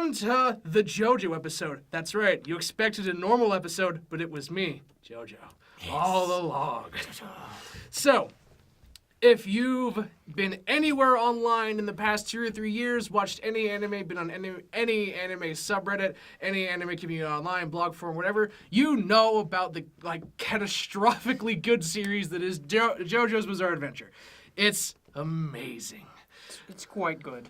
Welcome to the JoJo episode. That's right, you expected a normal episode, but it was me, JoJo, all along. So, if you've been anywhere online in the past 2 or 3 years, watched any anime, been on any anime subreddit, any anime community online, blog forum, whatever, you know about the catastrophically good series that is JoJo's Bizarre Adventure. It's amazing. It's quite good.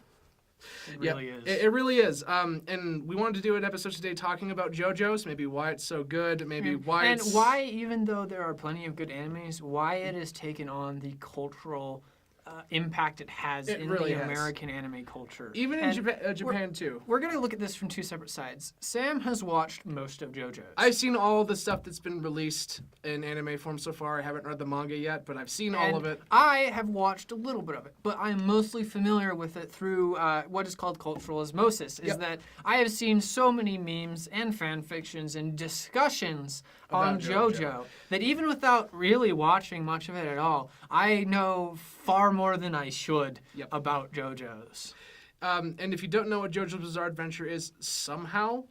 It really is. It really is. And we wanted to do an episode today talking about JoJo's, maybe why it's so good, maybe why and why, even though there are plenty of good animes, why it has taken on the cultural impact it has in really the has. American anime culture. Even in Japan too. We're going to look at this from two separate sides. Sam has watched most of JoJo's. I've seen all the stuff that's been released in anime form so far. I haven't read the manga yet, but I've seen all of it. I have watched a little bit of it, but I'm mostly familiar with it through what is called cultural osmosis, is that I have seen so many memes and fan fictions and discussions on JoJo that even without really watching much of it at all, I know far more than I should about JoJo's. And if you don't know what JoJo's Bizarre Adventure is, somehow,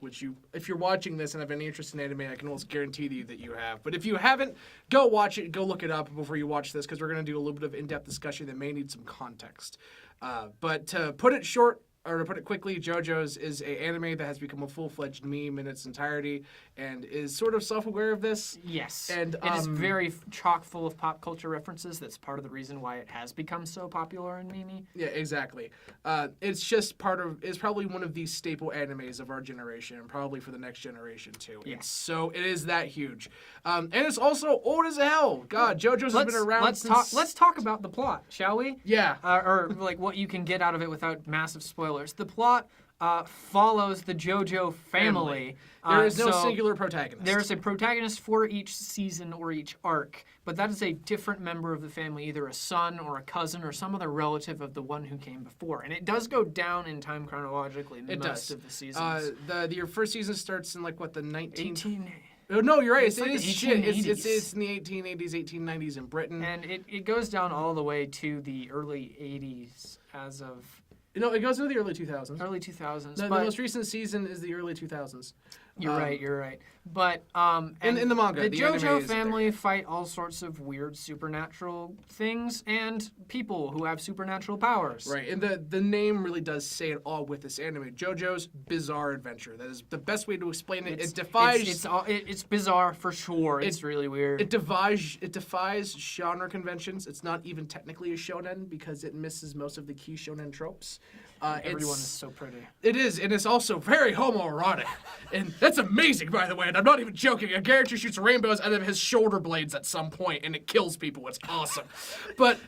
if you're watching this and have any interest in anime, I can almost guarantee you that you have. But if you haven't, go watch it, go look it up before you watch this, because we're going to do a little bit of in-depth discussion that may need some context. But to put it short, or to put it quickly, JoJo's is an anime that has become a full-fledged meme in its entirety and is sort of self-aware of this. Yes. And it is very chock full of pop culture references. That's part of the reason why it has become so popular and memey. Yeah, exactly. It's probably one of these staple animes of our generation, and probably for the next generation too. Yes. So it is that huge. And it's also old as hell. God, JoJo's has been around since... Let's talk about the plot, shall we? Yeah. Or like what you can get out of it without massive spoilers. The plot follows the JoJo family. There is no singular protagonist. There's a protagonist for each season or each arc, but that is a different member of the family, either a son or a cousin or some other relative of the one who came before. And it does go down in time chronologically in most of the seasons. Your first season starts in the 19... Oh, no, you're right. It's like It's the 1880s. It's in the 1880s, 1890s in Britain. And it goes down all the way to the early 80s as of... No, it goes into the early 2000s. Early 2000s. The most recent season is the early 2000s. You're right. But in the manga, the JoJo family fight all sorts of weird supernatural things and people who have supernatural powers. Right, and the name really does say it all with this anime. JoJo's Bizarre Adventure. That is the best way to explain it. It defies... It's bizarre for sure. It's really weird. It defies genre conventions. It's not even technically a shonen because it misses most of the key shonen tropes. Everyone is so pretty. It is, and it's also very homoerotic. And that's amazing, by the way, and I'm not even joking. A character shoots rainbows out of his shoulder blades at some point, and it kills people. It's awesome. But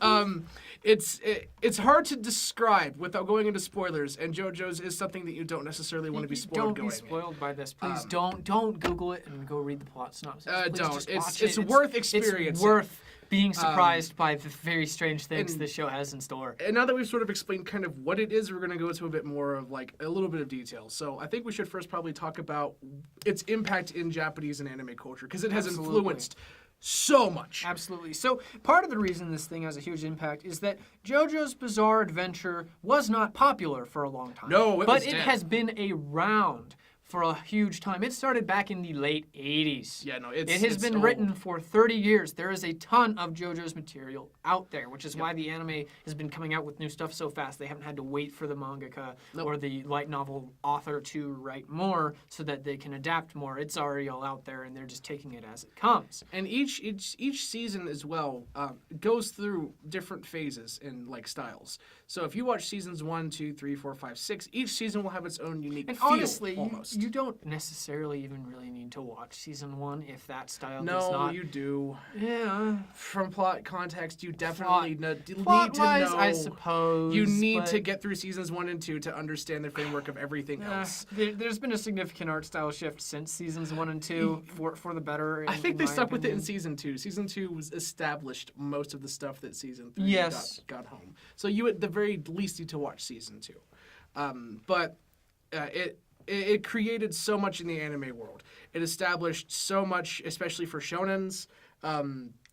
it's hard to describe without going into spoilers, and JoJo's is something that you don't necessarily want to be spoiled going in. Don't be spoiled by this. Please don't Google it and go read the plot synopsis. Don't. It's worth experiencing. It's worth being surprised by the very strange things this show has in store. And now that we've sort of explained kind of what it is, we're going to go into a bit more of a little bit of detail. So I think we should first probably talk about its impact in Japanese and anime culture, because it has influenced so much. Absolutely. So part of the reason this thing has a huge impact is that JoJo's Bizarre Adventure was not popular for a long time. No, but it has been around for a huge time. It started back in the late 80s. Yeah, no, it has been written for 30 years. There is a ton of JoJo's material out there, which is why the anime has been coming out with new stuff so fast. They haven't had to wait for the mangaka or the light novel author to write more so that they can adapt more. It's already all out there, and they're just taking it as it comes. And each season as well goes through different phases in styles. So if you watch seasons 1, 2, 3, 4, 5, 6, each season will have its own unique feel. And honestly, almost. You don't necessarily even really need to watch season 1 if that style does not. No, you do. Yeah. From plot context, you definitely need to know. I suppose. You need to get through seasons 1 and 2 to understand the framework of everything else. There's been a significant art style shift since seasons 1 and 2 for the better. I think they stuck with it in season 2. Season 2 was established most of the stuff that season 3 got home. So you at the very least need to watch season 2. But it created so much in the anime world. It established so much, especially for shonens.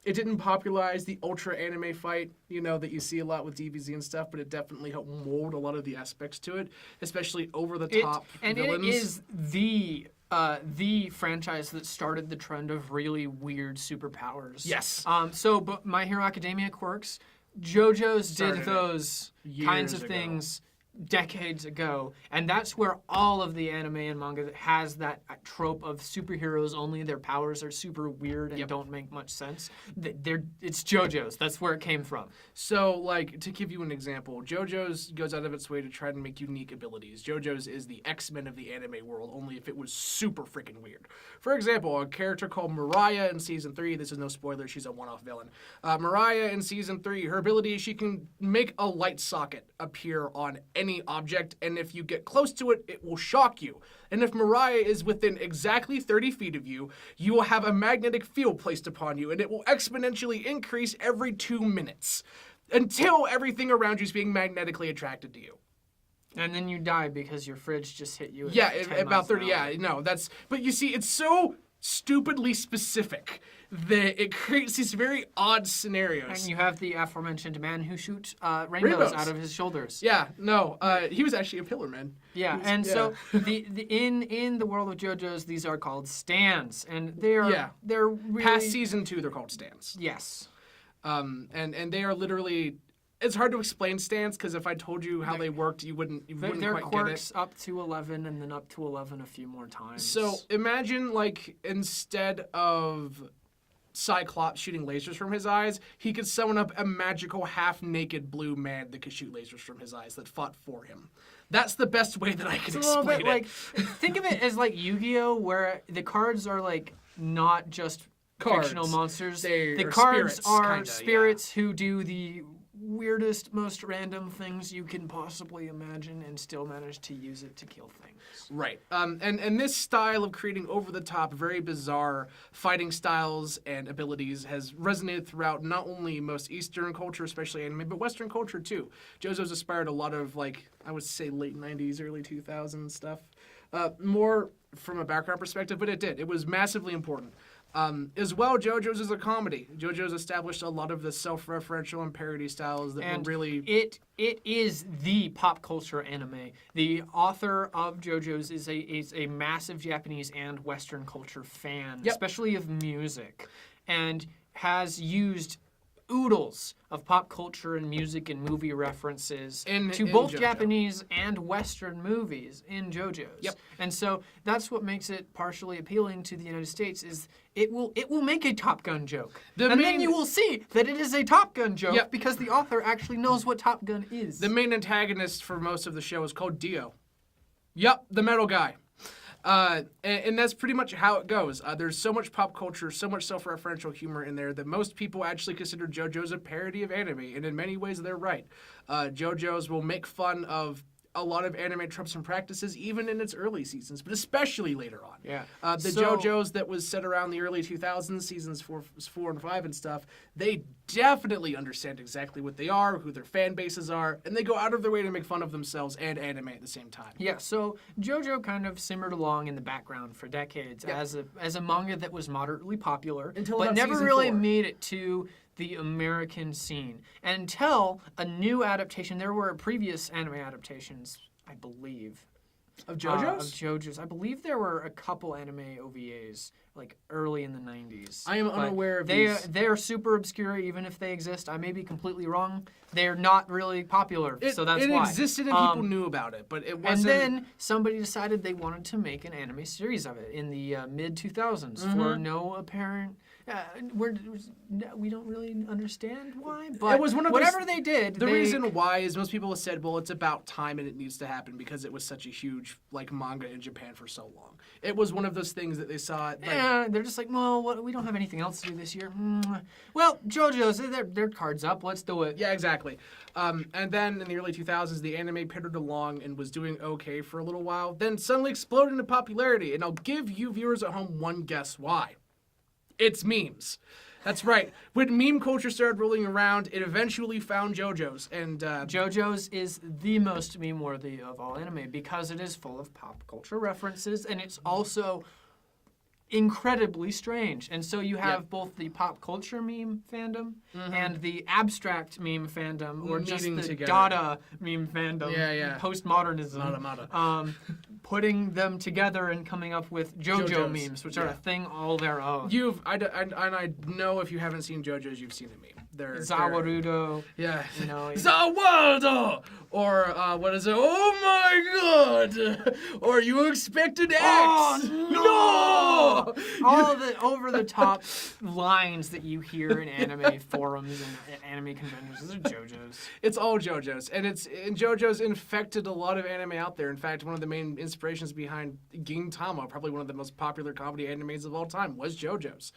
It didn't popularize the ultra anime fight, that you see a lot with DBZ and stuff, but it definitely helped mold a lot of the aspects to it, especially over the top villains. It is the franchise that started the trend of really weird superpowers. Yes. But My Hero Academia quirks, JoJo's Started did those kinds of ago. things decades ago, and that's where all of the anime and manga that has that trope of superheroes only their powers are super weird and don't make much sense. It's JoJo's. That's where it came from. So, like, to give you an example, JoJo's goes out of its way to try to make unique abilities. JoJo's is the X-Men of the anime world, only if it was super freaking weird. For example, a character called Mariah in Season 3, this is no spoiler, she's a one-off villain. Mariah in Season 3, her ability is she can make a light socket appear on any object, and if you get close to it, it will shock you. And if Mariah is within exactly 30 feet of you, you will have a magnetic field placed upon you, and it will exponentially increase every 2 minutes until everything around you is being magnetically attracted to you. And then you die because your fridge just hit you. About 30. Yeah, no, that's. But you see, it's so stupidly specific that it creates these very odd scenarios. And you have the aforementioned man who shoots rainbows out of his shoulders. Yeah, no, he was actually a pillar man. Yeah, so in the world of JoJo's, these are called stands, and they're really past Season 2, they're called stands. Yes. And they are literally. It's hard to explain stands because if I told you how they worked, you wouldn't quite get it. They're quirks up to 11 and then up to 11 a few more times. So imagine, like, instead of Cyclops shooting lasers from his eyes, he could summon up a magical half-naked blue man that could shoot lasers from his eyes that fought for him. That's the best way that I can explain it. It's a little bit like, think of it as like Yu-Gi-Oh, where the cards are like not just fictional monsters. The cards are spirits who do the weirdest, most random things you can possibly imagine and still manage to use it to kill things. Right. And this style of creating over-the-top, very bizarre fighting styles and abilities has resonated throughout not only most Eastern culture, especially anime, but Western culture too. JoJo's inspired a lot of, like, I would say late 90s, early 2000s stuff. More from a background perspective, but it did. It was massively important. As well, JoJo's is a comedy. JoJo's established a lot of the self-referential and parody styles that were really... It is the pop culture anime. The author of JoJo's is a massive Japanese and Western culture fan, especially of music, and has used oodles of pop culture and music and movie references to both JoJo. Japanese and Western movies in JoJo's. Yep. And so that's what makes it partially appealing to the United States is it will make a Top Gun joke. Then you will see that it is a Top Gun joke because the author actually knows what Top Gun is. The main antagonist for most of the show is called Dio. Yep, the metal guy. And that's pretty much how it goes. There's so much pop culture, so much self-referential humor in there that most people actually consider JoJo's a parody of anime, and in many ways they're right. JoJo's will make fun of a lot of anime tropes and practices, even in its early seasons, but especially later on. Yeah. JoJo's that was set around the early 2000s, seasons 4 and 5 and stuff, they definitely understand exactly what they are, who their fan bases are, and they go out of their way to make fun of themselves and anime at the same time. Yeah, so JoJo kind of simmered along in the background for decades as a manga that was moderately popular, but never really made it to the American scene until a new adaptation. There were previous anime adaptations, I believe. Of JoJo's? Of JoJo's. I believe there were a couple anime OVAs, like early in the 90s. I am unaware of these. They're super obscure, even if they exist. I may be completely wrong. They're not really popular, so that's why. It existed and people knew about it, but it wasn't... And then somebody decided they wanted to make an anime series of it in the mid-2000s for no apparent... we don't really understand why, but it was one of whatever they did... The reason why is most people have said, well, it's about time and it needs to happen because it was such a huge manga in Japan for so long. It was one of those things that they saw... they're just like, well, we don't have anything else to do this year. Well, JoJo's, their card's up. Let's do it. Yeah, exactly. And then in the early 2000s, the anime pittered along and was doing okay for a little while, then suddenly exploded into popularity. And I'll give you viewers at home one guess why. It's memes. That's right. When meme culture started rolling around, it eventually found JoJo's. And JoJo's is the most meme-worthy of all anime because it is full of pop culture references, and it's also incredibly strange. And so you have both the pop culture meme fandom and the abstract meme fandom, or just Meeting the together. Dada meme fandom, postmodernism, putting them together and coming up with JoJo memes, which are a thing all their own. I know if you haven't seen JoJo's, you've seen a meme. Zawarudo. Yeah. You know, Zawaldo! Or, what is it? Oh my god! Or you expected X! Oh, no! All the over-the-top lines that you hear in anime forums and anime conventions, those are JoJo's. It's all JoJo's. And JoJo's infected a lot of anime out there. In fact, one of the main inspirations behind Gintama, probably one of the most popular comedy animes of all time, was JoJo's.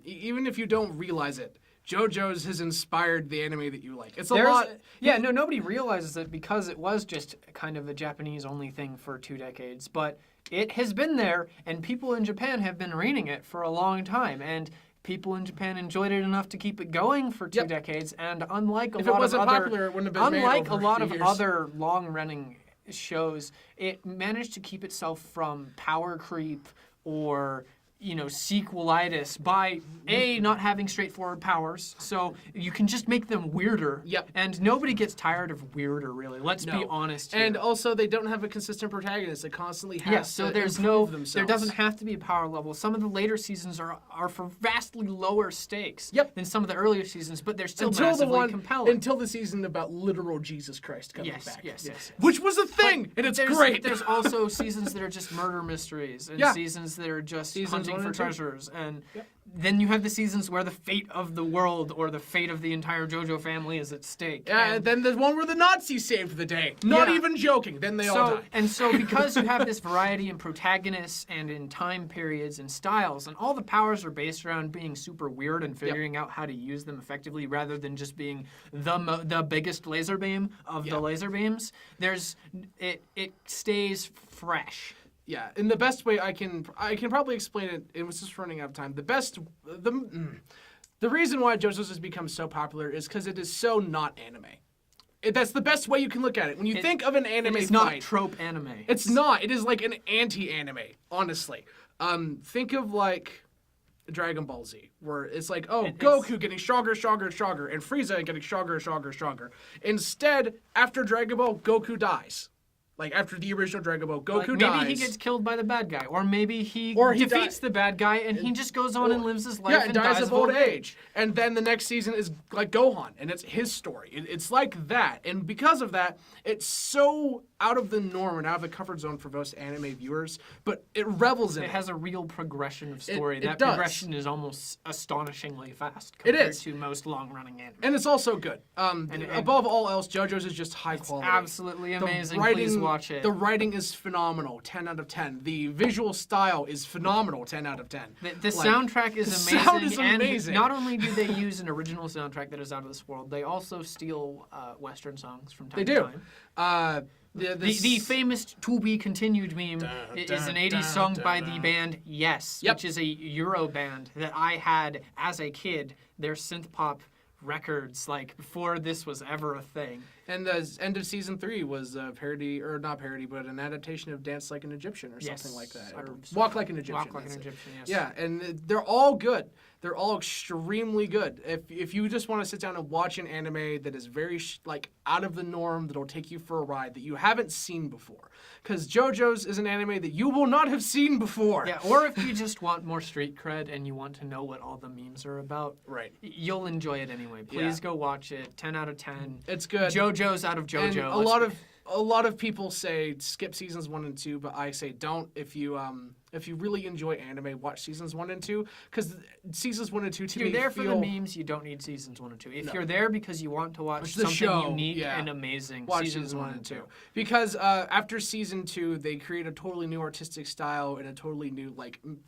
Even if you don't realize it, JoJo's has inspired the anime that you like. It's a lot. Yeah, no, nobody realizes it because it was just kind of a Japanese-only thing for 2 decades. But it has been there, and people in Japan have been reading it for a long time. And people in Japan enjoyed it enough to keep it going for 2 decades. And unlike a lot of other long-running shows, it managed to keep itself from power creep or sequelitis by not having straightforward powers, so you can just make them weirder. Yep. And nobody gets tired of weirder, really. Let's be honest here. And also, they don't have a consistent protagonist that constantly has to improve themselves. There doesn't have to be a power level. Some of the later seasons are for vastly lower stakes than some of the earlier seasons, but they're still massively compelling. Until the season about literal Jesus Christ coming back. Yes. Which was a thing, and it's great. There's also seasons that are just murder mysteries, and seasons that are just hunting for treasures, and then you have the seasons where the fate of the world or the fate of the entire JoJo family is at stake. Yeah, and then the one where the Nazis saved the day. Not even joking. Then they all die. And so because you have this variety in protagonists and in time periods and styles, and all the powers are based around being super weird and figuring out how to use them effectively rather than just being the biggest laser beam of the laser beams, it stays fresh. Yeah, in the best way I can probably explain it. It was just running out of time. The reason why JoJo's has become so popular is because it is so not anime. That's the best way you can look at it. When you think of an anime, it's not trope anime. It's not. It is like an anti-anime. Honestly, think of like Dragon Ball Z, where it's like, Goku getting stronger, and Frieza getting stronger. Instead, after Dragon Ball, Goku dies. Like, after the original Dragon Ball, Goku dies. Maybe he gets killed by the bad guy. Or maybe he defeats the bad guy and he just goes on and lives his life and dies of old age. And then the next season is like Gohan, and it's his story. It's like that. And because of that, it's so out of the norm and out of the comfort zone for most anime viewers, but it revels in it. It has a real progression of story. That does. progression is almost astonishingly fast compared to most long-running anime. And it's also good. And above all else, JoJo's is just high quality. Absolutely amazing. Please watch it. The writing is phenomenal, 10 out of 10. The visual style is phenomenal, 10 out of 10. The soundtrack is amazing. The sound is amazing. And not only do they use an original soundtrack that is out of this world, they also steal Western songs from time to time. The famous To Be Continued meme is an 80s song by the band Yes, which is a Euro band that I had as a kid. Their synth pop records, like, before this was ever a thing. And the end of season 3 was a parody, or not parody, but an adaptation of Dance Like an Egyptian or something like that. Or Walk Like an Egyptian. Walk Like an Egyptian, yes. Yeah, and they're all good. They're all extremely good. If you just want to sit down and watch an anime that is very out of the norm, that'll take you for a ride that you haven't seen before, because JoJo's is an anime that you will not have seen before. Yeah, or if you just want more street cred and you want to know what all the memes are about, right? You'll enjoy it anyway. Please go watch it. 10 out of 10. It's good. JoJo's out of JoJo. And a lot of people say skip seasons 1 and 2, but I say don't. If you really enjoy anime, watch seasons 1 and 2, because seasons 1 and 2 to me If you're there for the memes, you don't need seasons 1 and 2. If you're there because you want to watch something unique and amazing, watch seasons 1 and 2. Because after season 2, they create a totally new artistic style and a totally new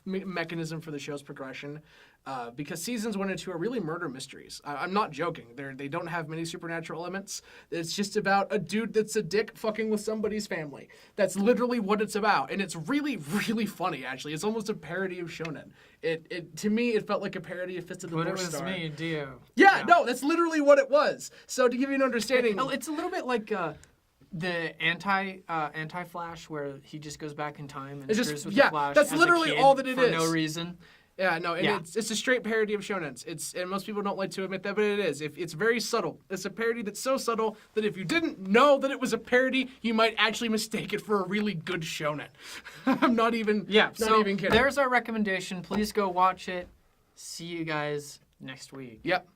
mechanism for the show's progression. Because seasons 1 and 2 are really murder mysteries. I'm not joking. They don't have many supernatural elements. It's just about a dude that's a dick fucking with somebody's family. That's literally what it's about. And it's really, really funny, actually. It's almost a parody of shonen. To me, it felt like a parody of Fist of the North Star. But it was me, Dio. Yeah, no, that's literally what it was. So to give you an understanding... It's a little bit like... The anti-Flash, where he just goes back in time and It's just- screws with yeah, the Flash. that's as a literally kid all that it for is. no reason. Yeah, no, and Yeah. it's a straight parody of shonens. And most people don't like to admit that, but it is. It's very subtle. It's a parody that's so subtle that if you didn't know that it was a parody, you might actually mistake it for a really good shonen. I'm not even kidding. There's our recommendation. Please go watch it. See you guys next week. Yep.